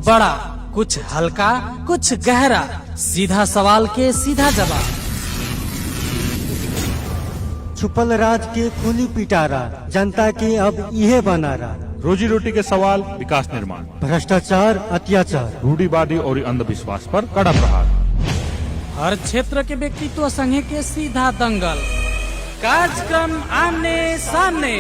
बड़ा, कुछ हल्का, कुछ गहरा, सीधा सवाल के सीधा जवाब। छुपल राज के खूनी पिटारा, जनता के अब इहे बनारा। रोजी रोटी के सवाल, विकास निर्माण, भ्रष्टाचार, अत्याचार, रूढ़िवादी और अंधविश्वास पर कड़ा प्रहार। हर क्षेत्र के व्यक्तित्व संगे के सीधा दंगल। कार्यक्रम आमने सामने।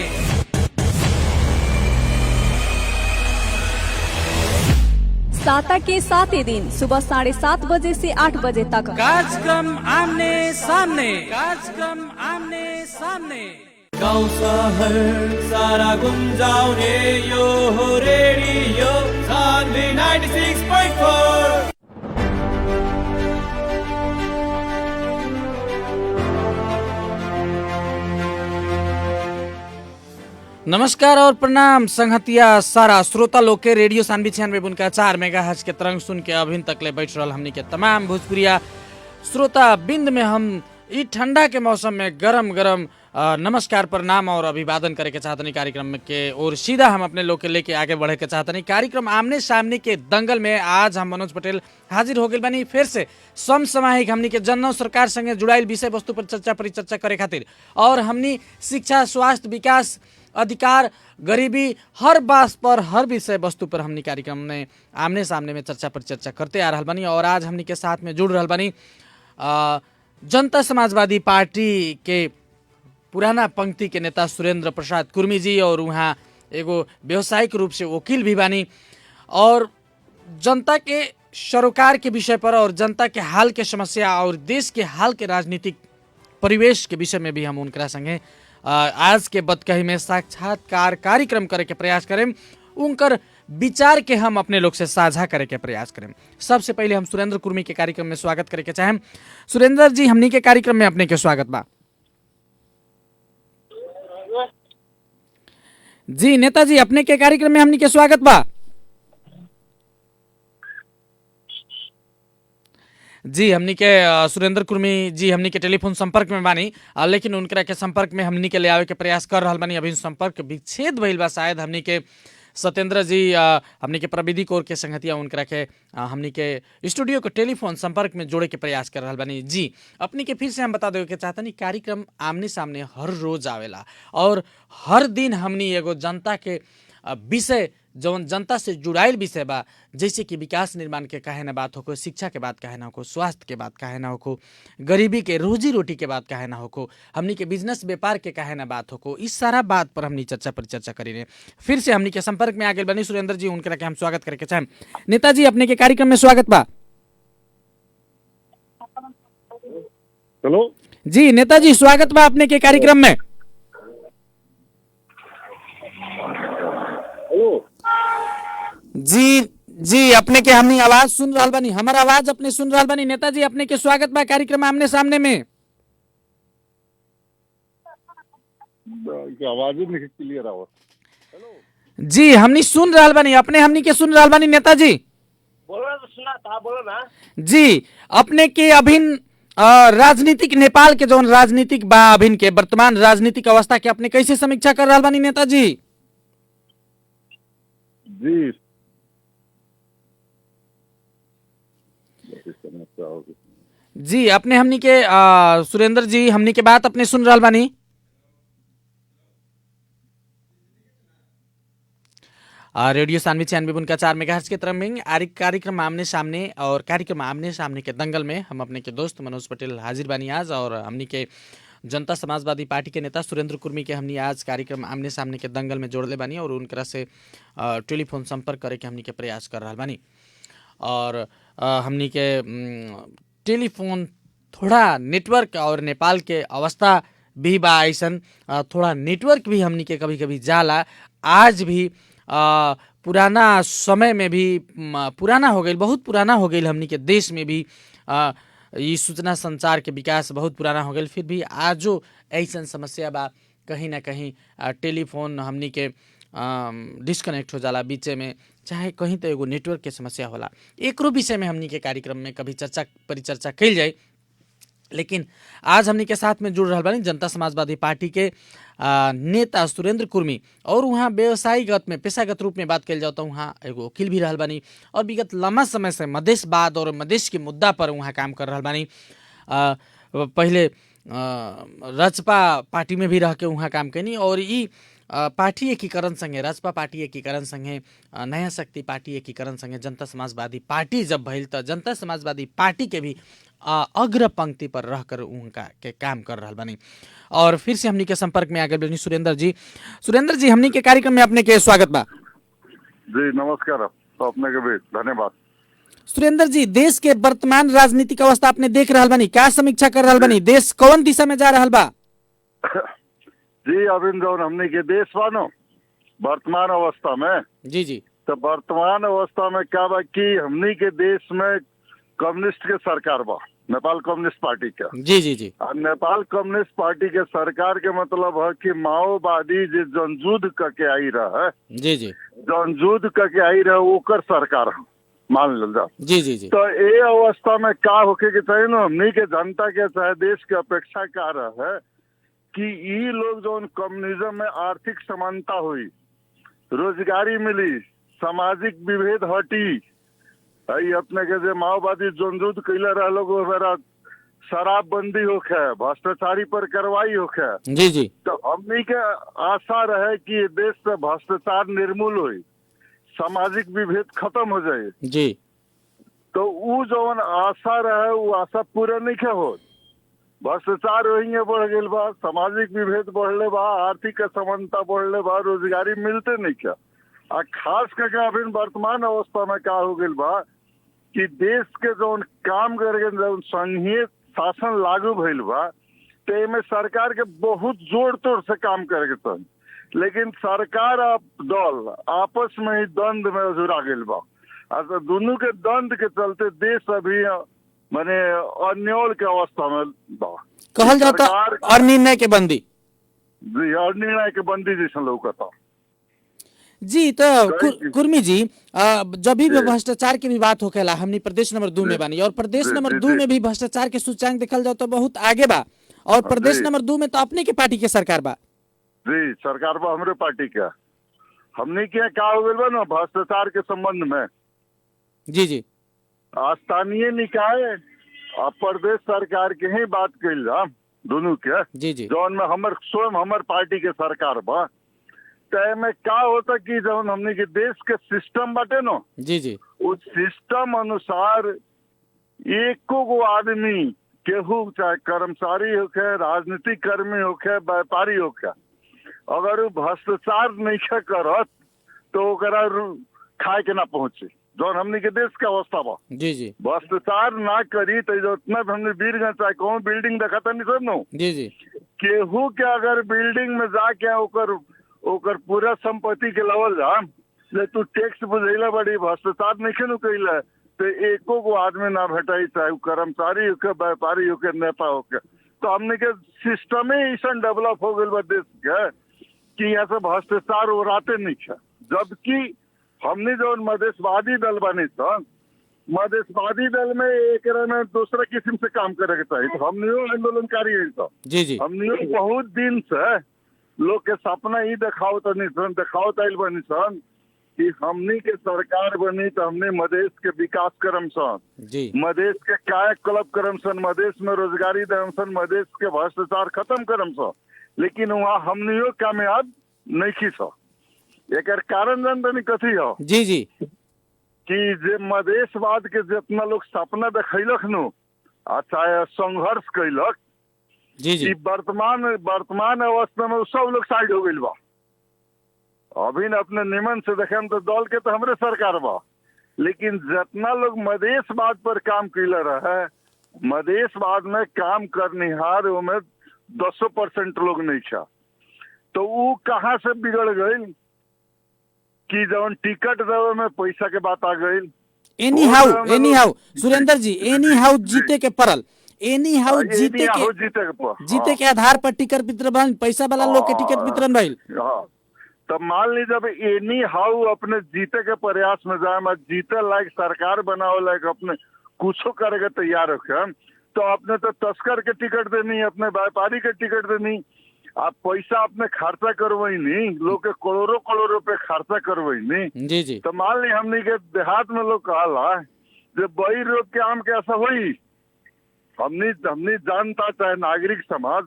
साता के 7 दिन सुबह 7:30 बजे से 8 बजे तक। कार्यक्रम आमने सामने। कार्यक्रम आमने सामने। गाउँ शहर सारा गुन्जाउने यो हो रेडियो सान्वी 96.4। नमस्कार और प्रणाम संगतिया सारा श्रोता लोग के रेडियो सान्वी 96.4 मेगाहर्ट्ज के तरंग सुन के अभिन तक ले बैठ रहल हमनी के तमाम भोजपुरिया श्रोता बिंद में हम ई ठंडा के मौसम में गरम गरम नमस्कार प्रणाम और अभिवादन करे के चाहतनी कार्यक्रम में के और सीधा हम अपने लोग के लेके आगे बढ़े के चाहतनी। कार्यक्रम आमने सामने के दंगल में आज हम मनोज पटेल हाजिर हो गए बानी फिर से समसामयिक हमनी के जन सरकार संगे जुड़ाइल विषय वस्तु पर चर्चा परिचर्चा करे खातिर और हमनी शिक्षा, स्वास्थ्य, विकास, अधिकार, गरीबी, हर बात पर हर विषय वस्तु पर हमनी कार्यक्रम में आमने सामने में चर्चा परिचर्चा करते आ रहल बानी। और आज हमनी के साथ में जुड़ रहल बानी जनता समाजवादी पार्टी के पुराना पंक्ति के नेता सुरेंद्र प्रसाद कुर्मी जी और वहाँ एगो व्यवसायिक रूप से वकील भी बानी और जनता के सरोकार के विषय पर और जनता के हाल के समस्या और देश के हाल के राजनीतिक परिवेश के विषय में भी हम उनकरा संगे आज के बतकही में साक्षात्कार कार्यक्रम करे के प्रयास करें। उनकर विचार के हम अपने लोग से साझा करे के प्रयास करें। सबसे पहले हम सुरेंद्र कुर्मी के कार्यक्रम में स्वागत करे के चाहें। सुरेंद्र जी, हमनी के कार्यक्रम में अपने के स्वागत बा। जी नेताजी, अपने के कार्यक्रम में हमनी के स्वागत बा। जी हमनी के सुरेंद्र कुर्मी जी हमनी के टेलीफोन संपर्क में बानी, लेकिन उनकरा के संपर्क में हमनी के ले आवे के प्रयास कर रहल बानी। अभी संपर्क विच्छेद भइल बा। शायद हमनी के सत्येंद्र जी हमनी के प्रविधि कोर के संगतिया उनकरा के हमनी के स्टूडियो के टेलीफोन संपर्क में जोड़े के प्रयास कर रहल बानी। जी अपनी के फिर से हम बता देवे के चाहतनी, कार्यक्रम आमने सामने हर रोज आवेला और हर दिन हमनी एगो जनता के विषय जौन जनता से जुड़ाइल विषय बा, जैसे कि विकास निर्माण के काहे ना बात होको, शिक्षा के बात काहे ना होको, स्वास्थ्य के बात काहे ना होको, गरीबी के रोजी रोटी के बात काहे ना होको, हमनी के बिजनेस व्यापार के काहे ना बात होको, इस सारा बात पर हमनी चर्चा परिचर्चा करी। फिर से हमनी के संपर्क में आगे बनी सुरेंद्र जी, उनकरा के हम स्वागत करके चाहें। नेताजी, अपने के कार्यक्रम में स्वागत बा। हेलो जी नेताजी, स्वागत बा अपने के कार्यक्रम में। जी जी, अपने के हमनी आवाज सुन रहल बानी, हमार आवाज अपने सुन रहल बानी। नेताजी, अपने के स्वागत बा कार्यक्रम आमने सामने में। आवाज ही नहीं क्लियर आवा। जी हमनी सुन रहल बानी, अपने हमनी के सुन रहल बानी। नेताजी बोलो तो सुना था, बोलो ना। जी अपने के अभिन राजनीतिक नेपाल के जौन राजनीतिक बा अभिन के वर्तमान राजनीतिक अवस्था के अपने कैसे समीक्षा कर रहल बानी नेताजी? जी जी अपने हमनी के सुरेंद्र जी हमनी के बात अपने सुन रहल बानी? रेडियो सान्वी 96.4 मेगाहर्ट्ज के तरफ में कार्यक्रम आमने सामने और कार्यक्रम आमने सामने के दंगल में हम अपने के दोस्त मनोज पटेल हाजिर बानी आज और हमनी के जनता समाजवादी पार्टी के नेता सुरेंद्र कुर्मी के हमनी आज कार्यक्रम आमने सामने के दंगल में जोड़ले बानी और उनकरा से टेलीफोन संपर्क करे के हमनी के प्रयास कर रहल बानी। और हमनी के टेलीफोन थोड़ा नेटवर्क और नेपाल के अवस्था भी बा ऐसन, थोड़ा नेटवर्क भी हमनी के कभी कभी जाला। आज भी पुराना समय में भी पुराना हो गई, बहुत पुराना हो गई हमनी के देश में भी ये सूचना संचार के विकास बहुत पुराना हो गई, फिर भी आजो ऐसन समस्या बा। कहीं ना कहीं टेलीफोन हमनी के डिस्कनेक्ट हो जाला बीचे में, चाहे कहीं तो एगो नेटवर्क के समस्या होला। एकरो विषय में हमनी के कार्यक्रम में कभी चर्चा परिचर्चा कइल जाए। लेकिन आज हमनी के साथ में जुड़ रहा बानी जनता समाजवादी पार्टी के नेता सुरेंद्र कुर्मी और वहाँ व्यवसायिगत में पेशागत रूप में बात कल जाता हूँ वहाँ एगो वकील भी रहल बानी और विगत लंबा समय से मधेशवाद और मधेश के मुद्दा पर वहाँ काम कर रहल बानी। पहले राजपा पार्टी में भी रह के वहाँ काम कैनी और ई पार्टी एकीकरण संगे राजपा पार्टी एकीकरण संगे नया शक्ति पार्टी एकीकरण संगे जनता समाजवादी पार्टी जब भइल त जनता समाजवादी पार्टी के भी अग्र पंक्ति पर रहकर उनका के काम कर रहा बानी। और फिर से हमनी के संपर्क में आगे बनी सुरेंद्र जी हमनी के कार्यक्रम में अपने के स्वागत बा। जी नमस्कार, तो अपने के भी धन्यवाद। सुरेंद्र जी, देश के वर्तमान राजनीतिक अवस्था आपने देख रहा बानी, क्या समीक्षा कर रहा बानी, देश कौन दिशा में जा रहा बा? जी अभी जो हमने के देश बानो वर्तमान अवस्था में जी तो वर्तमान अवस्था में क्या बा कि हमनी के देश में कम्युनिस्ट के सरकार बा, नेपाल कम्युनिस्ट पार्टी का। जी और नेपाल कम्युनिस्ट पार्टी के सरकार के मतलब है कि माओवादी जो जनजुद्ध करके आई रहा है, जी जनजुद्ध करके आई रहा ओकर सरकार है, मान लो जा। जी तो ये अवस्था में क्या होके के चाहिए ना, हमनी के जनता के चाहे देश के अपेक्षा क्या रहा है कि ये लोग जो कम्युनिज्म में आर्थिक समानता हुई, रोजगारी मिली, सामाजिक विभेद हटी, अपने के जो माओवादी जनजुद्ध कैले रह लोग शराबबंदी होखे, भ्रष्टाचारी पर कार्रवाई होखे। जी तो हमनी के आशा रहे कि देश से भ्रष्टाचार निर्मूल हुई, सामाजिक विभेद खत्म हो जाए जी। तो वो जो आशा रहे वो आशा पूरा नहीं के हो, भ्रष्टाचार वही बढ़ गए बा, सामाजिक विभेद बढ़ले बा, आर्थिक असमानता बढ़ले बा, रोजगारी मिलते नहीं क्या। आ खास करके अभी वर्तमान अवस्था में क्या हो गई बा कि देश के जो काम करके जो संघीय शासन लागू भइल बा तो में सरकार के बहुत जोड़ तोड़ से काम करे के, लेकिन सरकार और दल आपस में ही द्वंद में जुड़ा गई बा। अच्छा दोनों के द्वंद के चलते देश अभी माने अन्योल के अवस्था में बा, कहल जाता और निर्णय के बंदी। जी और निर्णय के बंदी जैसा लौकता जी। तो कुर्मी जी, जब भी भ्रष्टाचार की भी बात होखेला, हमनी प्रदेश नंबर 2 में बानी और प्रदेश नंबर 2 में भी भ्रष्टाचार के सूचकांक देखल जाओ तो बहुत आगे बा और प्रदेश नंबर 2 में तो अपने के पार्टी के सरकार बा। जी सरकार बा हमारे पार्टी का। हमने क्या हो गया ना भ्रष्टाचार के संबंध में, जी स्थानीय निकाय और प्रदेश सरकार के ही बात कल जा दोनों के, जी जौन में हमर स्वयं हमर पार्टी के सरकार बा। तय में क्या होता कि जौन हमने के देश के सिस्टम बाटे नो, जी उस सिस्टम अनुसार एको गो आदमी केहू चाहे कर्मचारी होके, राजनीतिक कर्मी होके, व्यापारी होके, अगर वो भ्रष्टाचार नहीं करत तो ओकरा खाए के ना पहुंचे, जौन हमने के देश के अवस्था बा। जी भ्रष्टाचार ना करी तो इतना हमने वीरगंज चाहे कहूँ बिल्डिंग देखा था नहीं सब नो, जी केहू के अगर बिल्डिंग में जाके ओकर पूरा संपत्ति के लेवल जा ले तू टैक्स बुझेला बड़ी भ्रष्टाचार नहीं खेलू कैला तो एको को आदमी ना भेटाई, चाहे कर्मचारी होके, व्यापारी होके, नेता होके। तो हमने के सिस्टम ही ऐसा डेवलप हो गई बा देश के कि यहाँ से भ्रष्टाचार उड़ाते नहीं है। जबकि हमने जो मधेशवादी दल बनी था, मधेशवादी दल में एक में दूसरा किस्म से काम करे के चाहिए। तो हमने आंदोलनकारी है तो जी हमने बहुत दिन से लोग के सपना ही दिखाओ तो नहीं सन, दिखाओ तैल बनी सन कि हमनी के सरकार बनी तो हमने मधेश के विकास करम सन, मधेश के कायक क्लब करम सन, मधेश में रोजगारी दम सन, मधेश के भ्रष्टाचार खत्म करम सन। लेकिन वहाँ हमनियो कामयाब नहीं की सा। एक कारण जानते नहीं कथी हो जी कि जे मधेशवाद के जितना लोग सपना देखलक नु चाहे संघर्ष कैलक, जी वर्तमान अवस्था में सब लोग साइड हो गई बा। अभी न अपने निमन से देखे तो दल के तो हमरे सरकार बा, लेकिन जितना लोग मधेशवाद पर काम कैले रहे, मधेशवाद में काम करनिहार में 10% लोग नहीं था। तो वो कहाँ से बिगड़ गई कि जब टिकट देवे में पैसा के बात आ गई। एनी हाउ सुरेंद्र जी, एनी हाउ जीते के परल, एनी हाउ जीते के आधार पर टिकट वितरण, पैसा वाला लोग के टिकट वितरण भइल। तब मान ली जब एनी हाउ अपने जीते के प्रयास में जाए, मैं जीते लायक सरकार बनावे लायक अपने कुछो करे के तैयार रखे, तो अपने तो तस्कर के टिकट देनी, अपने व्यापारी के टिकट देनी, आप पैसा अपने खर्चा करवाई नहीं, लोग के करोड़ों रुपए खर्चा करवाई नहीं। जी जी तो मान ली हमनी के देहात में लोग कहला जब बही रोग के आम के ऐसा हुई, हमनी जानता चाहे नागरिक समाज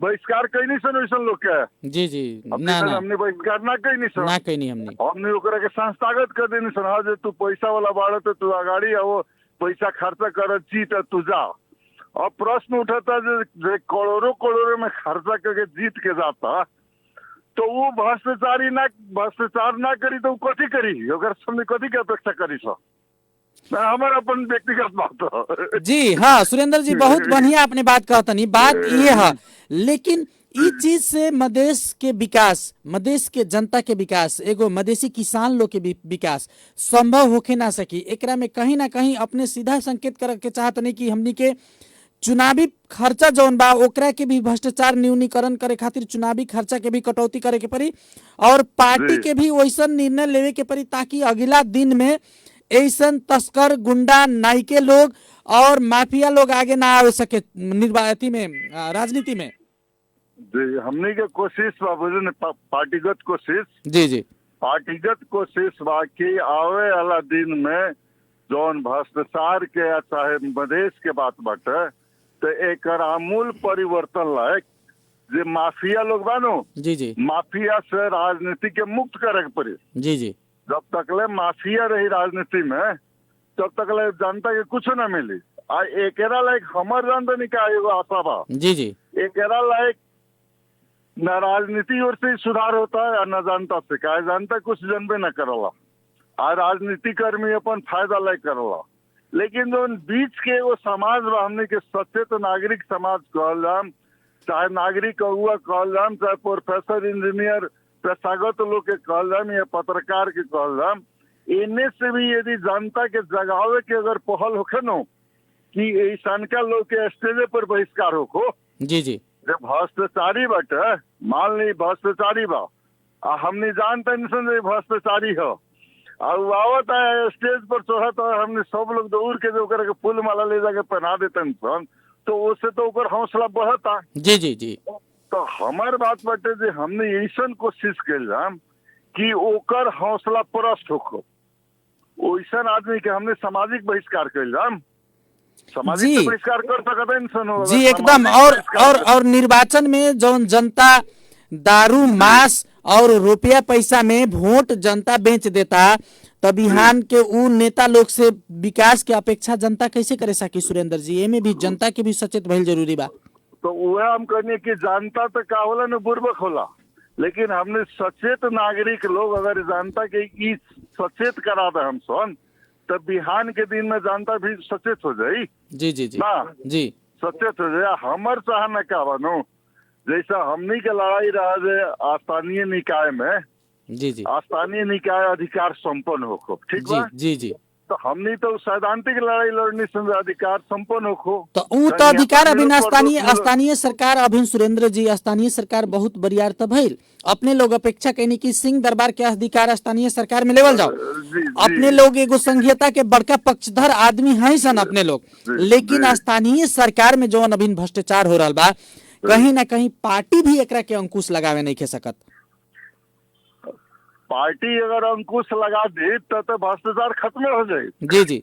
बहिष्कार कहीं नहीं सन वैसन लोग के। जी जी ना ना हमने बहिष्कार ना कहीं नहीं सन, ना कहीं नहीं हमने ओकरा के संस्थागत कर देनी सन। हाँ, जे तू पैसा वाला बाड़ा तो तू अगाड़ी आओ, पैसा खर्चा कर जीत तू जा। अब प्रश्न उठाता जे करोड़ों में खर्चा करके जीत के जाता, तो वो भ्रष्टाचार ना करी तो कथी करी, ओकर सामने कथी के अपेक्षा करी सो। हमारा अपन व्यक्तिगत बात है। जी हाँ सुरेंद्र जी, बहुत बढ़िया आपने बात कहतनी। बात ये है, लेकिन ई चीज से मधेश के विकास, मधेश के जनता के विकास, एगो मधेसी किसान लोग के विकास संभव होके ना सकी। एकरा में कहीं ना कहीं अपने सीधा संकेत करे के चाहतनी कि हमनी के चुनावी खर्चा जौन बा ओकरा के भी भ्रष्टाचार न्यूनीकरण करे खातिर चुनावी खर्चा के भी कटौती करे के पड़ी, और पार्टी के भी वैसन निर्णय लेवे के पड़ी ताकि अगला दिन में ऐसन तस्कर, गुंडा, नाइके लोग और माफिया लोग आगे ना आ सके निर्वाचन में, राजनीति में। जी, हमने के कोशिश बा बुझे पार्टीगत कोशिश। जी जी पार्टीगत कोशिश बा कि आवे वाला दिन में जौन भ्रष्टाचार के चाहे मधेश के बात बाटे, तो एक आमूल परिवर्तन लायक जे माफिया लोग बानो, जी जी माफिया से राजनीति के मुक्त करे के पड़ी। जी जी जब तक ले माफिया रही राजनीति में, तब तक ले जनता के कुछ ना मिली। आ एकरा लायक हमर जनता निकाय एगो आशा बा। जी जी एकरा लायक न राजनीति ओर से सुधार होता है न जनता से, काहे जनता कुछ जनबे न करला। आ राजनीति कर्मी अपन फायदा लायक करला, लेकिन जो बीच के वो समाज बा, हमने के सचेत नागरिक समाज कहल जाम, चाहे नागरिक अगुआ कहल जाम, चाहे प्रोफेसर, इंजीनियर, पेशागत लोग के कहल जाम या पत्रकार के कहल जाम, इनमें से भी यदि जनता के जगावे के अगर पहल होखे नो कि ऐसन का लोग के स्टेज पर बहिष्कार होखो। जी जी जब भ्रष्टाचारी बाटे, मान ली भ्रष्टाचारी बा, हमने जानता नहीं भ्रष्टाचारी हो, और आवत है स्टेज पर चढ़त है, हमने सब लोग दौड़ के जो के फूल माला ले जाके पहना देते सन, तो उससे तो ओकर हौसला बढ़ता। जी जी जी तो हमार बात बाटे जे हमने ऐसन कोशिश कल जाम कि ओकर हौसला प्रस्त होखो। ओइसन आदमी के हमने सामाजिक बहिष्कार कल जाम, सामाजिक बहिष्कार कर सकता इंसान जी एकदम। और निर्वाचन में जौन जनता दारू, मांस और रुपया पैसा में वोट जनता बेच देता, तब बिहान के उ नेता लोग से विकास के अपेक्षा जनता कैसे करे सकी सुरेंद्र जी? एमे भी जनता के भी सचेत भइल जरूरी बा। तो वह हम कहने की जनता तो का होला न बुर्बक होला, लेकिन हमने सचेत नागरिक लोग अगर जनता के ई सचेत करा दे हम सन, तब बिहान के दिन में जनता भी सचेत हो जाई। जी जी जी ना जी सचेत हो जाए। हमर चाहना का बनो, जैसा हमनी के लड़ाई रहा जे स्थानीय निकाय में, जी जी स्थानीय निकाय अधिकार संपन्न होखो, ठीक बा? जी जी तो हमनी तो सैद्धांतिक लड़ाई लड़नी से अधिकार संपन्न होखो। तो उ तो अधिकार अभी स्थानीय सरकार, अभी सुरेंद्र जी स्थानीय सरकार बहुत बरियार तो भइल, अपने लोग अपेक्षा कहनी कि सिंह दरबार के अधिकार स्थानीय सरकार में लेवल जाओ। अपने लोग एगो संघीयता के बड़का पक्षधर आदमी है सन अपने लोग, लेकिन स्थानीय सरकार में जो अभी भ्रष्टाचार हो रहा बा, कहीं ना कहीं पार्टी भी एकरा के अंकुश लगावे नहीं खे सकत। पार्टी अगर अंकुश लगा दी तो भ्रष्टाचार खत्म हो जाए। जी जी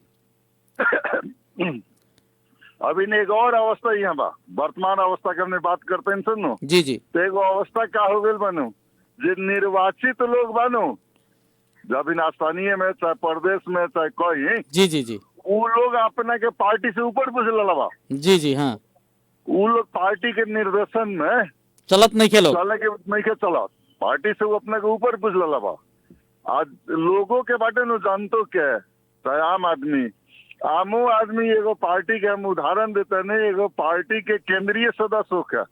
अभी ने एक और अवस्था यहाँ बा, वर्तमान अवस्था के हमने बात करते हैं सुनो। जी जी तो एगो अवस्था का हो गई बनो, जे निर्वाचित लोग बनो, जब इन स्थानीय में चाहे प्रदेश में चाहे कहीं, जी जी जी वो लोग अपना के पार्टी से ऊपर बुझ लबा। जी जी हाँ, वो लोग पार्टी के निर्देशन में चलत नहीं खेलो, चले के नहीं के चलत, पार्टी से वो अपने के ऊपर बुझ लबा। आज लोगों के बाटे न जानतो के, चाहे आमो आदमी एगो पार्टी के हम उदाहरण देते नहीं, एगो पार्टी के केंद्रीय सदस्य होके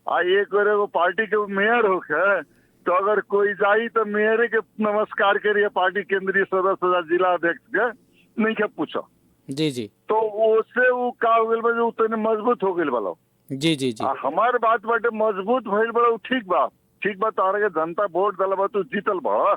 आ एक बार एगो पार्टी के मेयर होके, तो अगर कोई जाई तो मेयर के नमस्कार करिए, पार्टी केंद्रीय सदस्य जिला अध्यक्ष के नहीं के पूछो। जी जी तो उससे वो का हो गइल बा, जो तने मजबूत हो गइल बा। जी जी जी हमार बात बाटे मजबूत भइल बा, ठीक बा, ठीक बा। तारा के जनता वोट दलबा, तू जीतल बा,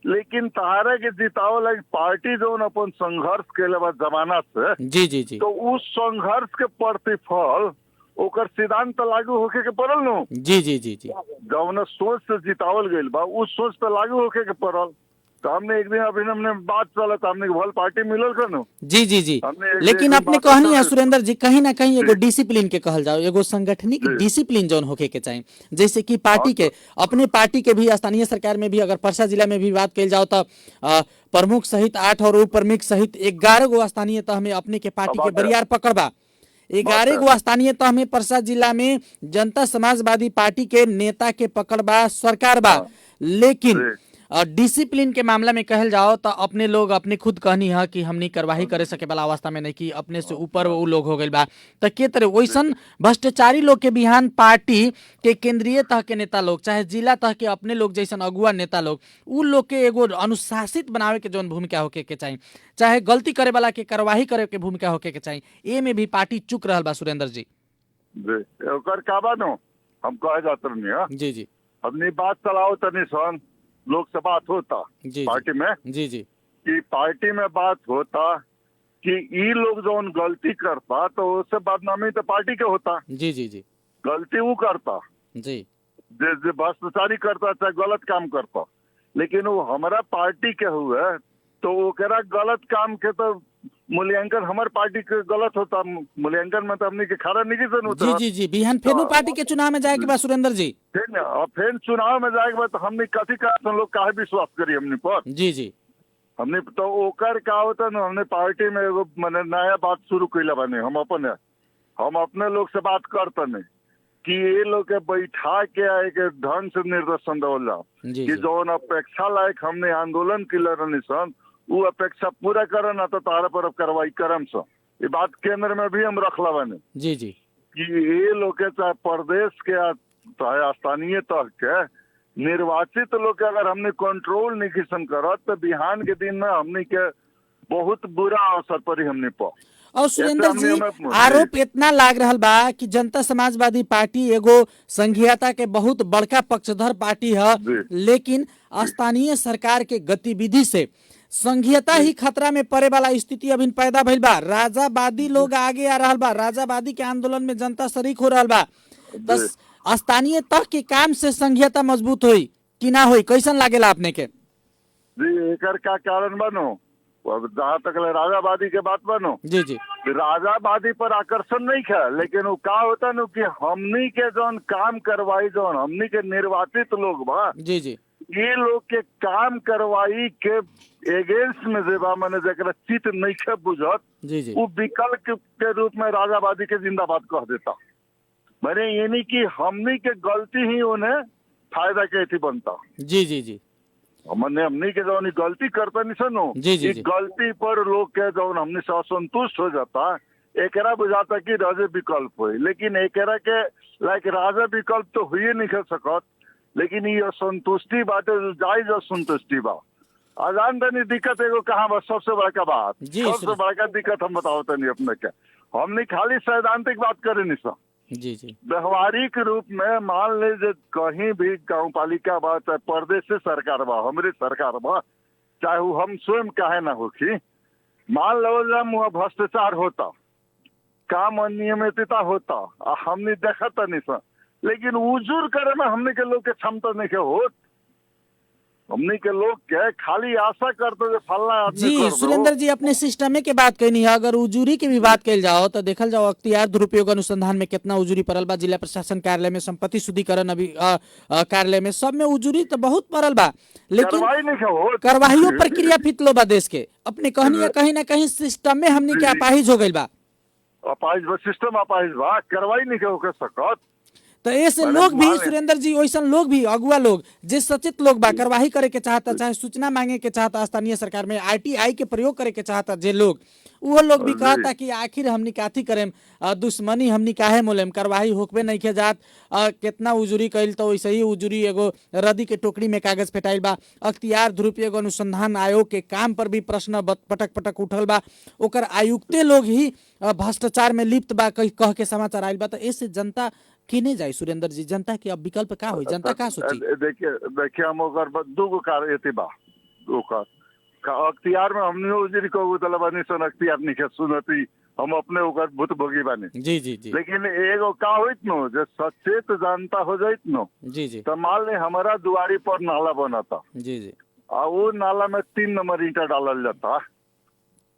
लेकिन तहारा के जितावल एक पार्टी जो अपन संघर्ष केले बा जमाना से, जी जी जी तो उस संघर्ष के प्रतिफल ओकर सिद्धांत लागू होके के पड़ल नु। जी जी जी जी जौन सोच से जितावल गइल बा उस सोच पे लागू होके के पड़ल। तो हमने एक दिन अभी हमने बात चला तो हमने भल पार्टी मिलल कर नु। जी जी जी हमने एक लेकिन दिन अपने बात कहनी है करते- सुरेंद्र जी कहीं ना कहीं एगो डिसिप्लिन के कहल जाओ, एगो संगठनिक डिसिप्लिन जौन होके के चाहिए। जैसे कि पार्टी के अपने पार्टी के भी स्थानीय सरकार में भी अगर परसा जिला में भी बात कल जाओ तो प्रमुख सहित 8 और उप प्रमुख सहित 11 गो स्थानीय तह में अपने के पार्टी के बात है। बरियार पकड़बा। 11 गो स्थानीय तह में परसा जिला में जनता समाजवादी पार्टी के नेता के पकड़बा सरकार बा। लेकिन डिसिप्लिन के मामला में कहल जाओ तो अपने लोग अपने खुद कहनी है कि हमनी कार्यवाही करे सके वाला अवस्था में नहीं कि अपने से ऊपर वो लोग हो गए बा। तो के तरह वैसन भ्रष्टाचारी लोग के बिहान पार्टी के केंद्रीय तह के नेता लोग चाहे जिला तह के अपने लोग जैसन अगुआ नेता लोग उ लोग के एगो अनुशासित बनावे के जौन भूमिका होके के चाहिए, चाहे गलती करे वाला के कार्यवाही करे के भूमिका होके के चाहिए। ए में भी पार्टी चुक रहल बा सुरेंद्र जी। ओकर का बा नु हम कहे जात रहनी जी जी अपनी बात चलाओ तनी सन लोग से बात होता जी पार्टी में जी जी कि पार्टी में बात होता कि ई लोग जौन गलती करता तो उससे बदनामी तो पार्टी के होता। जी जी जी गलती वो करता जी जे भ्रष्टाचारी करता चाहे गलत काम करता, लेकिन वो हमारा पार्टी के हुए तो ओकरा गलत काम के तो मूल्यांकन हमारे पार्टी के गलत होता। मूल्यांकन में तो हमने के खरा नहीं किसन जी होता। जी जी बिहान फेनू पार्टी के चुनाव में जाए के बाद सुरेंद्र जी। फिर ना और फिर चुनाव में जाएगा बाद तो हमने कथी का लोग काहे विश्वास करी हमने पर। जी जी हमने तो ओकर का होता ना हमने पार्टी में एगो माने नया बात शुरू कैला बने हम अपने लोग से बात करते नहीं कि ये लोग के बैठा के एक ढंग से निर्देशन देवल जाओ जी कि जी जौन अपेक्षा लायक हमने आंदोलन के रहनी सन वो अपेक्षा पूरा करे ना तो तारा पर कार्रवाई करम सन। ये बात केंद्र में भी हम रखला बने जी जी कि ये लोग के चाहे प्रदेश के चाहे स्थानीय तक के निर्वाचित लोग के अगर हमने कंट्रोल नहीं किसन करत तो बिहान के दिन में हमने के बहुत बुरा असर पड़ी हमने पर। और सुरेंद्र एकरा जी में आरोप इतना लाग रहल बा कि जनता समाजवादी पार्टी एगो संघीयता के बहुत बड़का पक्षधर पार्टी है, लेकिन स्थानीय सरकार के गतिविधि से संघीयता ही खतरा में पड़े वाला स्थिति अभी पैदा भइल बा। राजावादी लोग आगे आ रहल बा, राजावादी के आंदोलन में जनता शरीक हो रहल बा। तो स्थानीय तक के काम से संघीयता मजबूत हुई कि ना हुई, कैसन लागेला अपने के? जी एकर का कारण बनो जहाँ तक राजावादी के बात बनो जी जी राजावादी पर आकर्षण नहीं है, लेकिन वो का होता नु कि हमनी के जौन काम करवाई जौन हमनी के निर्वाचित लोग बा जी जी ये लोग के काम करवाई के एगेंस्ट में जेबा मैंने जरा चित नहीं के बुझत जी जी वो विकल्प के रूप में राजावादी के जिंदाबाद कह देता। मैंने यानी कि हमनी के गलती ही उन्हें फायदा के थी बनता। जी जी जी हमनी के जौन गलती करता नहीं सनो जी, जी, इस जी। गलती पर लोग के जौन हमने से असंतुष्ट हो जाता एकरा बुझाता कि राजे विकल्प हो, लेकिन एकरा के लाइक राजा विकल्प तो हुए नहीं कर सकत, लेकिन ये असंतुष्टि बाटे जायज असंतुष्टि बा। अजान तनी दिक्कत एगो कहाँ बा सबसे बड़का बात जी, सबसे बड़का दिक्कत हम बताओ तनी अपने के हमने खाली सैद्धांतिक बात करे नहीं सा जी जी व्यवहारिक रूप में मान लीजिए कहीं भी गांव पालिका बा चाहे प्रदेश से सरकार बा हमारे सरकार बा चाहे वो हम स्वयं काहे ना होखी मान लो वहाँ भ्रष्टाचार होता काम अनियमितता होता हमने देखा था नहीं सा, लेकिन उजूर करे में हमने के लोग के क्षमता नहीं के होत। हमने के लोग के खाली आशा करते जो फलना आदमी जी कर दो। सुरेंद्र जी अपने सिस्टम के बात कहनी है, अगर उजूरी की भी बात कल जाओ तो देखल जाओ अख्तियार दुरुपयोग अनुसंधान में कितना उजूरी पड़ल बा, जिला प्रशासन कार्यालय में संपत्ति शुद्धिकरण अभी कार्यालय में सब में उजूरी तो बहुत पड़ल बा, लेकिन कार्रवाई नहीं के होत। कार्रवाइयों प्रक्रिया फितलो बा देश के अपने कहनी है कहीं ना कहीं सिस्टम में हमने के अपाहिज हो गई बा। अपाहिज बा सिस्टम अपाहिज बा कार्रवाई नहीं के होके सकत। तो ऐसे लोग भी सुरेंद्र जी वैसन लोग भी अगुआ लोग जे सचेत लोग बा कार्रवाई करे के चाहता चाहे सूचना मांगे के चाहता स्थानीय सरकार में आरटीआई के प्रयोग करे के चाहता जे लोग वो लोग भी कहता कि आखिर हमनी काथी करेम दुश्मनी हमनी काहे मोलेम कार्रवाई होकबे नहीं के जात कितना उजूरी कैल तो वैसे ही उजूरी एगो रद्दी के टोकरी में कागज फेटाइल बा। अख्तियार दुरुपयोग अनुसंधान आयोग के काम पर भी प्रश्न पटक पटक उठल बा, ओकर आयुक्ते लोग ही भ्रष्टाचार में लिप्त बा कह के समाचार आयल बा। तो इससे जनता किने जाए सुरेंद्र जी, जनता के अब विकल्प का होई, जनता का सोची? देखिए हम ओकर दूगो कार्य एती बा ओकर अख्तियार में हमने उजरी को तलबानी सन अख्तियार नहीं सुनती हम अपने ओकर भूत भोगी बानी। जी जी जी लेकिन एगो का होइत नो जो सचेत जनता हो जाइत नो जी जी तो मान ले हमारा दुआरी पर नाला बनता जी जी और वो नाला में 3 नंबर ईंटा डालल जाता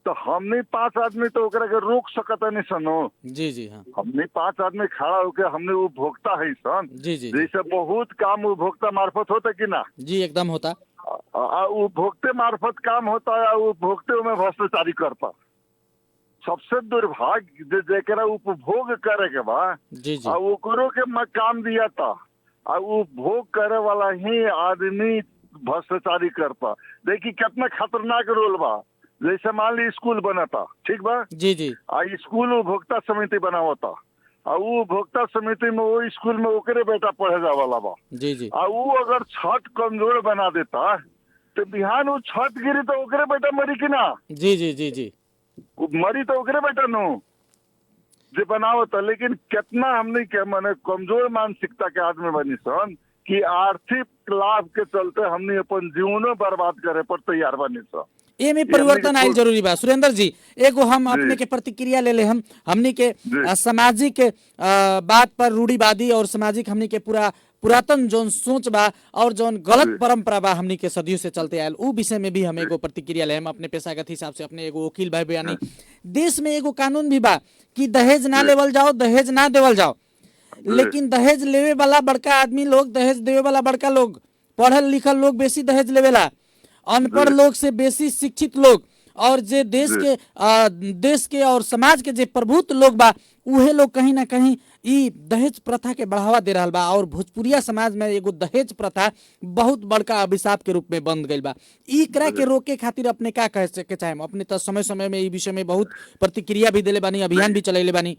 तो हमने 5 आदमी तो ओकरा के रोक सकता नहीं सनो। जी जी हाँ हमने 5 आदमी खड़ा होके हमने उपभोक्ता है सन जी जी जी जैसे बहुत काम उपभोक्ता मार्फत होता कि ना जी एकदम होता। उपभोक्ते मार्फत काम होता है उपभोक्ते में भ्रष्टाचारी करता। सबसे दुर्भाग्य जेकरा उपभोग करे के बा जी जी ओकरो के काम दिया था उपभोग करे वाला ही आदमी भ्रष्टाचारी करता। देखिए कितना खतरनाक रोल बा। जैसे मान ली स्कूल बना था ठीक बा जी जी स्कूल उपभोक्ता समिति बना होता वो उपभोक्ता समिति में वो स्कूल में ओकरे बेटा पढ़े जा वाला बा जी जी वो अगर छत कमजोर बना देता तो बिहान वो छत गिरी तो ओकरे बेटा मरी कि ना। जी जी जी जी मरी तो ओकरे बेटा नो जे बनावता। लेकिन कितना हमने के माने कमजोर मानसिकता के आदमी बनी सन कि आर्थिक लाभ के चलते हमने अपन जीवनो बर्बाद करे पर तैयार बनी सन। ए में परिवर्तन आयल जरूरी बा सुरेंद्र जी। एगो हम अपने के प्रतिक्रिया ले हमनी के सामाजिक बात पर रूढ़िवादी और सामाजिक हमनी के पूरा पुरातन जोन सोच बा और जोन गलत परंपरा बा हमनी के सदियों से चलते आयल उ विषय में भी हम एगो प्रतिक्रिया ले हम अपने पेशागत हिसाब से अपने एगो वकील भाई बयानी। देश में एगो कानून भी बा कि दहेज ना लेवल जाओ दहेज ना देवल जाओ लेकिन दहेज लेवे वाला बड़का आदमी लोग दहेज देवे वाला बड़का लोग पढ़ल लिखल लोग बेसी दहेज लेवेला अनपढ़ लोग से बेसी शिक्षित लोग और जे देश के और समाज के जे प्रभुत्व लोग बा उहे लोग कहीं ना कहीं ई दहेज प्रथा के बढ़ावा दे रहा बा और भोजपुरिया समाज में एगो दहेज प्रथा बहुत बड़का अभिशाप के रूप में बन गई बा। एकरा के रोके खातिर अपने का कह सके चाहे अपने तो समय समय में ई विषय में बहुत प्रतिक्रिया भी देले बानी अभियान भी चलैले बानी।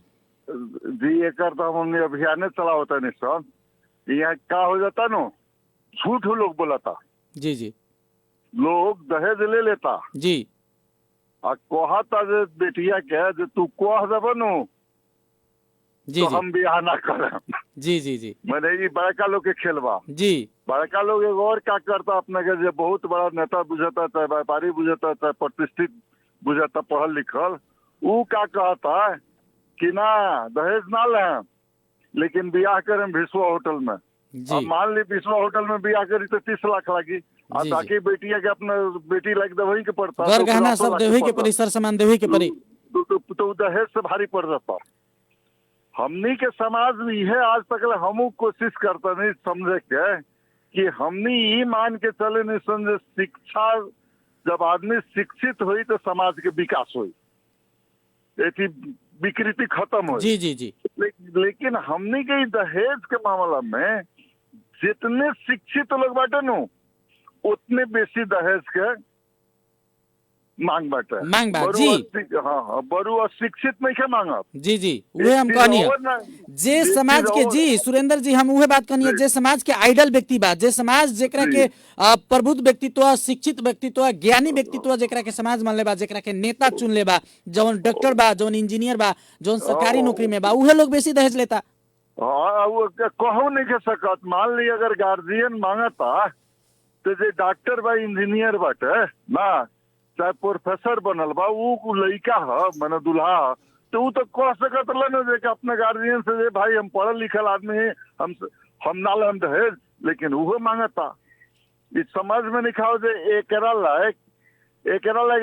जी एकर तो हमने अभियान चलावता नहीं सर यहाँ का हो जाता नो झूठ लोग बोलाता। जी जी लोग दहेज ले लेता जी कहता जे बेटिया के जे तू कह देब नो जी तो जी हम बियाह ना करम। जी जी जी मैंने ये बड़का लोग के खेलबा जी बड़का लोग एगो और क्या करता अपने के जे बहुत बड़ा नेता बुझाता चाहे व्यापारी बुझाता चाहे प्रतिष्ठित बुझाता पढ़ल लिखल वो क्या कहता है कि ना दहेज ना ले लेकिन बियाह करें विश्वा होटल में। अब मान ली विश्वा होटल में बियाह करी तो 30 लाख लगी और ताकि बेटिया के अपना बेटी लाइक दवाई के पड़ता घर गहना सब देवी के परी सर सामान देवी के परी तो दहेज से भारी पड़ जाता। हमनी के समाज में यह आज तक हम कोशिश करता नहीं समझे के कि हमनी ये मान के चले नहीं समझे शिक्षा जब आदमी शिक्षित हुई तो समाज के विकास हुई ऐसी विकृति खत्म हो। जी जी जी लेकिन हमनी के दहेज के मामला में जितने शिक्षित लोग बाटे नु उतने बेसी दहेज के मांग बाटे मांग बा जी हाँ बरू अशिक्षित नहीं के मांगब। जी जी उहे हम कहनी जे समाज के जी सुरेंद्र जी हम उहे बात कहनी जे समाज के आइडल व्यक्ति बा जे समाज जेकरा के प्रबुद्ध व्यक्तित्व शिक्षित व्यक्तित्व ज्ञानी व्यक्तित्व जेकरा के समाज मान ले बा जेकरा के नेता चुन ले बा जौन डॉक्टर बा जौन इंजीनियर बा जौन सरकारी नौकरी में बा उहे लोग बेसी दहेज लेता। हाँ वो कहू नहीं के सकत। मान ली अगर गार्जियन मांगता तो जे डॉक्टर बा इंजीनियर बाटे ना चाहे प्रोफेसर बनल बा वो लड़का है मैंने दुल्हा तो वो तो कह सकत न जे अपने गार्जियन से जे भाई हम पढ़ल लिखल आदमी है हम ना ले हम दहेज लेकिन वो मांगता। इस समझ में नहीं खाओ जे एकरा लायक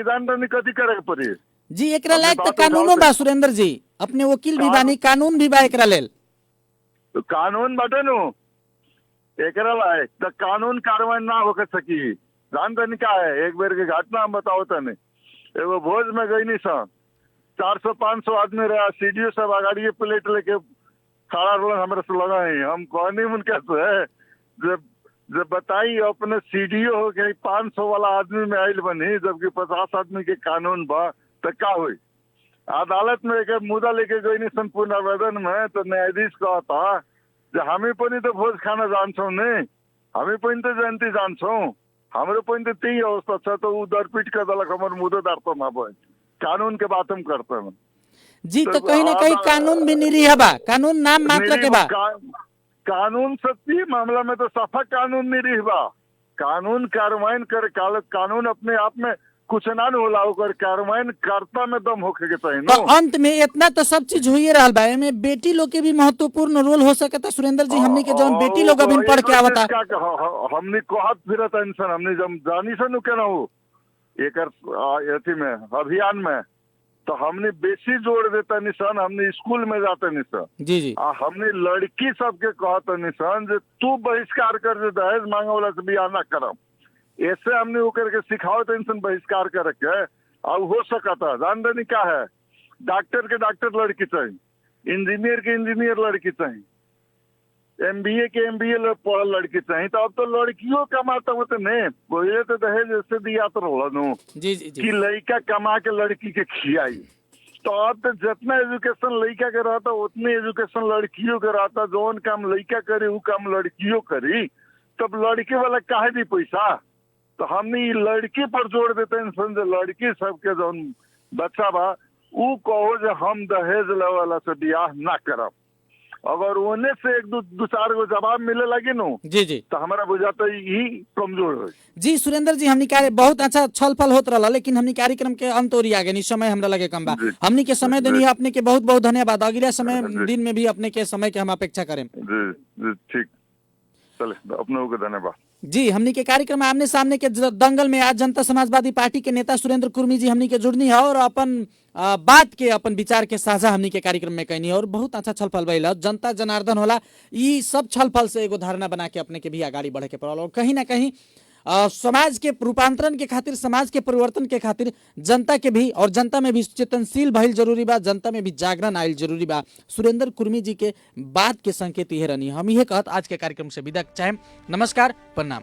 जान नहीं कथी करे पड़ी जी एकरा लायक तो कानूनो बा सुरेंद्र जी अपने वकील भी बानी कानून भी बा एकरा लेल तो कानून बाटे नु एकरा लायक तो कानून कार्रवाई ना होकर सकी। जानते नहीं क्या है एक बेर के घटना हम बताओ तने एगो भोज में गई नहीं सा 400-500 आदमी रहा सीडीओ सब आगाड़ी प्लेट लेके खड़ा रोल हमारे से लगा है हम कहनी मन कैसे है जब बताई अपने सीडीओ हो गई 500 वाला आदमी में आयल बनी जबकि 50 आदमी के कानून बा तो क्या हुई। अदालत में एक मुद्दा लेके गई नहीं संपूर्ण आवेदन में तो न्यायाधीश कहता जो हमें पनि तो भोज खाना जान्छौं नहीं हमें पनि तो जयंती जान्छौं हमारे पनि तो त्यही अवस्था छ तो उ दरपीट कर दलक हमारे मुद्दे दर्ता ना भए कानून के बात हम करते हैं जी तो कहीं ना कहीं कानून भी निरीह बा कानून नाम मात्र के बा कानून सच्ची मामला में तो सफा कानून निरीह बा कानून कार्रवाई करे, कानून अपने आप में कुछ ना होला, ओकर कार्रवाई कर्ता में दम होके के चाहिए तो नो। अंत में इतना तो सब चीज हो ही रहा बा, एमे बेटी लोग के भी महत्वपूर्ण रोल हो सकता। सुरेंद्र जी, हमनी के जौन बेटी लोग अभी पढ़ के आवता, हमने कहत फिरत इंसान, हमने जब जानी से नु केना हो एकर अथी में अभियान में, तो हमने बेसी जोड़ देता निशान, हमने स्कूल में जाते निशान जी जी, हमने लड़की सबके कहता निशान जे तू बहिष्कार कर दे, दहेज मांगे वाला से बियाह ना करम, ऐसे हमने वो करके सिखाओ तो इंसान बहिष्कार करके अब हो सकता। जान देनी क्या है, डॉक्टर के डॉक्टर लड़की चाहिए, इंजीनियर के इंजीनियर लड़की चाहिए, MBA के MBA पढ़ल लड़की चाहिए, तो अब तो लड़कियों कमाता होते नहीं, पहले तो दहेज ऐसे दिया तो रोला नो जी जी जी, कि लड़का कमा के लड़की के खियाई। तो अब तो जितना एजुकेशन लड़का के रहता उतनी एजुकेशन लड़कियों के रहता, जोन काम लड़का करे वो काम लड़कियों करी, तब लड़की वाला काहे दी पैसा। तो हमने ये लड़की पर जोड़ देते हैं, समझे लड़की सबके जो बच्चा बा वो कहो जे हम दहेज वाला से ब्याह ना करब, अगर उन्हें से एक दो चार गो जवाब मिले लगे नो जी जी तो हमारा बुझाता ही कमजोर हो। जी सुरेंद्र जी, हमनी कार्य बहुत अच्छा छल फल होत रहा, लेकिन हमनी कार्यक्रम के अंत ओरी आ गए, समय हमरा लगे कम बा। हमनी के समय देनी है अपने के बहुत बहुत धन्यवाद। अगला समय दिन में भी अपने के समय के हम अपेक्षा करें। जी जी ठीक, चले अपनों को धन्यवाद। जी, हमनी के कार्यक्रम में आमने सामने के दंगल में आज जनता समाजवादी पार्टी के नेता सुरेंद्र कुर्मी जी हमनी के जुड़नी है और अपन बात के अपन विचार के साझा हमनी के कार्यक्रम में कहनी है और बहुत अच्छा छलफल भइल। जनता जनार्दन होला, ई सब छलफल से एगो धारणा बना के अपने के भी आगाड़ी बढ़े के पड़ल और कहीं ना कहीं समाज के रूपांतरण के खातिर, समाज के परिवर्तन के खातिर जनता के भी और जनता में भी चेतनशील भइल जरूरी बा, जनता में भी जागरण आयल जरूरी बा। सुरेंद्र कुर्मी जी के बात के संकेत यह रहनी। हम यह कहत आज के कार्यक्रम से विदा चाहें। नमस्कार, प्रणाम।